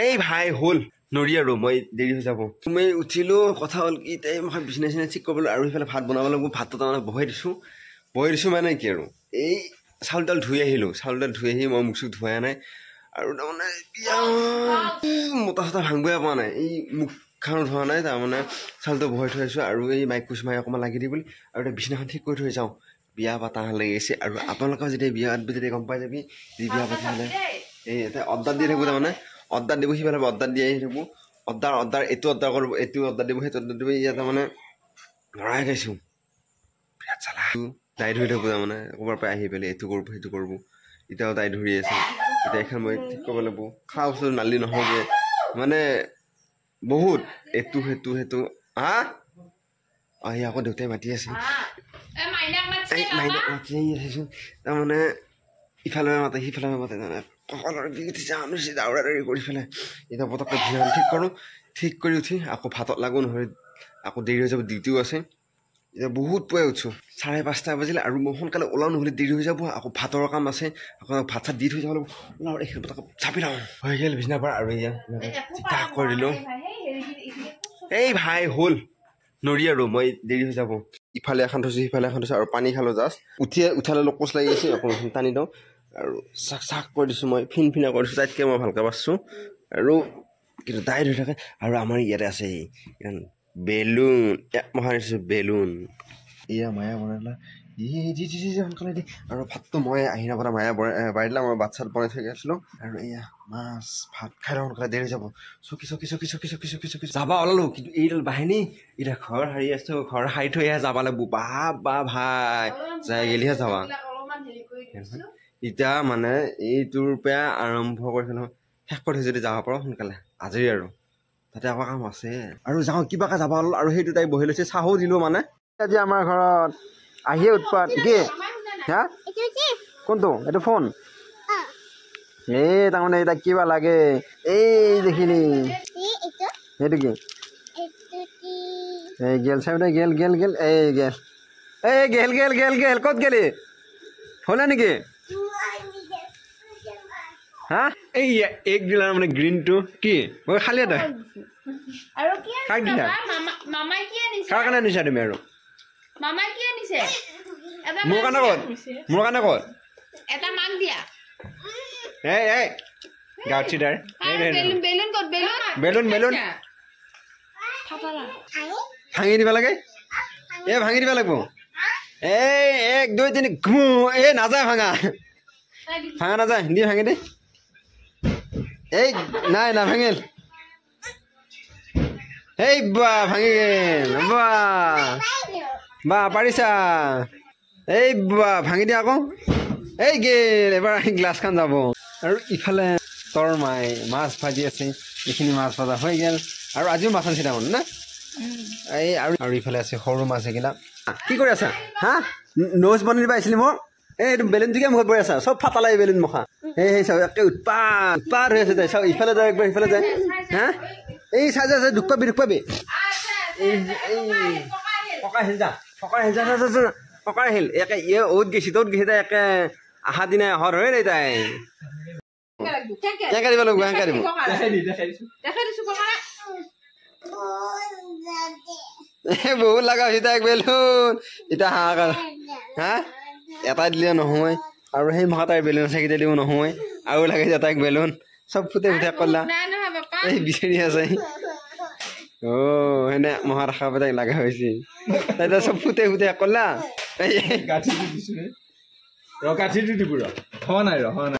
এই ভাই হল নৰি আৰু মই দেৰি হৈ যাব মই উঠিলো কথা হল কি তাই মই বিছনা চিনা ঠিক কৰিবলৈ আৰু ইফালে ভাত বনাব লাগিব ভাতটো তাৰমানে বহাই দিছো মানে কি আৰু এই চাউলডাল ধুই আহিলো মই মুখ চুখ ধুৱাই নাই আৰু তাৰমানে মোটা চোটা ভাঙিবই পোৱা নাই এই মুখখানো ধোৱা নাই তাৰমানে চাউলটো বহাই থৈ আহিছোঁ আৰু এই মাইক কুচমাই অকণমান লাগি দি বুলি আৰু এতিয়া বিছনাখন ঠিক কৰি থৈ যাওঁ বিয়া পাতা লাগিছে আৰু আপোনালোকৰ যেতিয়া বিয়া যেতিয়া গম পাই যাবি যি বিয়া পাতি হ'লে এই এটা অৰ্ডাৰ দি থাকোঁ তাৰমানে অৰ্ডাৰ দিব সিফালে অৰ্ডাৰ দি আহি থাকোঁ অৰ্ডাৰ এইটো অৰ্ডাৰ কৰিব এইটো অৰ্ডাৰ দিব সেইটো অৰ্ডাৰ দিব ইয়াত তাৰমানে লৰাই খাইছোঁ বিৰাট চালা তাই ধৰি থাকোঁ তাৰমানে ক'ৰবাৰ পৰা আহি পেলাই এইটো কৰিব সেইটো কৰিব এতিয়াও তাই ধৰি আছে এতিয়া এখন মই ঠিক কৰিব লাগিব খোৱা বস্তু নালি নহ'বগৈ মানে বহুত এইটো সেইটো হা আহি আকৌ দেউতাই মাতি আছে মাইনাক মাতি আহি আছেচোন তাৰমানে ইফালে মাতে সিফালে মাতে তাৰমানে কঁকালৰ বিষ উঠিছে আনুচি দাউৰা দাউৰি কৰি পেলাই এতিয়া পটককৈ ভিডিঅ'খন ঠিক কৰি উঠি আকৌ ভাতত লাগো নহ'লে আকৌ দেৰি হৈ যাব ডিউটিও আছে এতিয়া বহুত পুৱাই উঠছোঁ 5:30 বাজিলে আৰু মই সোনকালে ওলাও নহ'লে দেৰি হৈ যাব আকৌ ভাতৰ কাম আছে আকৌ ভাত চাত দি থৈ যাব লাগিব ওলাও এইখিনি পটককৈ চাপি লওঁ হৈ গ'ল বিছনাৰ পৰা আৰু এয়া চিধা কৰি দিলোঁ এই ভাই হ'ল নৰি আৰু মই দেৰি হৈ যাব ইফালে এখন থৈছোঁ সিফালে এখন থৈছোঁ আৰু পানী খালোঁ জাষ্ট উঠালে কোচ লাগি আছে অকণমান টানি দিওঁ আৰু চাক কৰি দিছোঁ মই ফিনফিনা কৰিছোঁ তাইতকৈ মই ভালকৈ পাইছোঁ আৰু কিন্তু তাই ধৰি থাকে আৰু আমাৰ ইয়াতে আছে বেলুন মই আনিছোঁ বেলুন এয়া মায়া বনাইলা দি সোনকালে দি আৰু ভাতটো মই আহি নাপাতে মায়া বাঢ়ি দিলা মই ভাত চাত বনাই থৈ গৈছিলোঁ আৰু এয়া মাছ ভাত খাই লওঁ সোনকালে দেৰি হৈ যাব চকী যাবা ওলালোঁ কিন্তু এইডাল বাহিনী এতিয়া ঘৰ সাৰি আছোঁ ঘৰ সাৰি থৈহে যাবা লাগিব বা ভাই যাই গেলিহে যাবা এতিয়া মানে এইটোৰ পৰা আৰম্ভ কৰিছে নহয় শেষ কৰি যদি যাব পাৰোঁ সোনকালে আজৰি আৰু তাতে আকৌ কাম আছে আৰু যাওঁ কিবাকে যাব ওলালোঁ আৰু সেইটো তাই বহি লৈছে চাহো দিলোঁ মানে আজি আমাৰ ঘৰত আহিয়ে উৎপাত কি হা কোনটো এইটো ফোন এই তাৰমানে এতিয়া কিবা লাগে এই দেখিলি সেইটো কি এই গেল চাই গেল এই ক'ত গেলি হ'লে নেকি হা এই এক দিলা মানে গ্ৰীণটো কি মই খালি এটা কাক দিলা কাৰ কাৰণে আনিছা তুমি আৰু মোৰ কাৰণে ক'ত এই গাঁৱত চিধাৰ বেলুন ভাঙি দিব লাগে ভাঙি দিব লাগিব এই 1 2 3 ঘুমু এই নাযায় ভাঙা নাযায় দি ভাঙি দে এই নাই নাভাঙিল এই বা ভাঙি গেল বা পাৰিছা এই বা ভাঙি দিয়া আকৌ এই গেল এবাৰ গ্লাছখন যাব আৰু ইফালে তৰ মাছ ভাজি আছে এইখিনি মাছ ভজা হৈ গ'ল আৰু আজিও মাছ আনিছে তাৰমানে না এই আৰু ইফালে আছে সৰু মাছ এইগিলা কি কৰি আছা হা নোজ বনাই দিব আহিছিলি মোক এইটো বেলুনটোকে মুখত পৰি আছা চব ফাটালা এই বেলুন মুখা সেই চাওক একে উৎপাত হৈ আছে তাই চাওক ইফালে যায় একবাৰ সিফালে যায় হা এই চাই যায় দুখ পাবি ককাই আহিল একে অ'ত গৈছে তাই একে আহা দিনাই হৰ হৈ নাই তাই কেনেকৈ দিব লাগিব কেনেকৈ দিব বহুত লগা হৈছে তাইক বেলুন এতিয়া হাহাকাৰ হা এটা দিলে নহয় আৰু সেই মহা তাইৰ বেলুন আছে কেতিয়া দিব নহয় আৰু লাগে যে তাইক বেলুন চব ফুটে কৰলা এই বিচাৰি আছে সেনে মহা ৰখা তাইক লগা হৈছে তাই চব ফুটে কৰলা গাঁঠিটো দিছোঁ গাঁঠিটো দিব ৰ নাই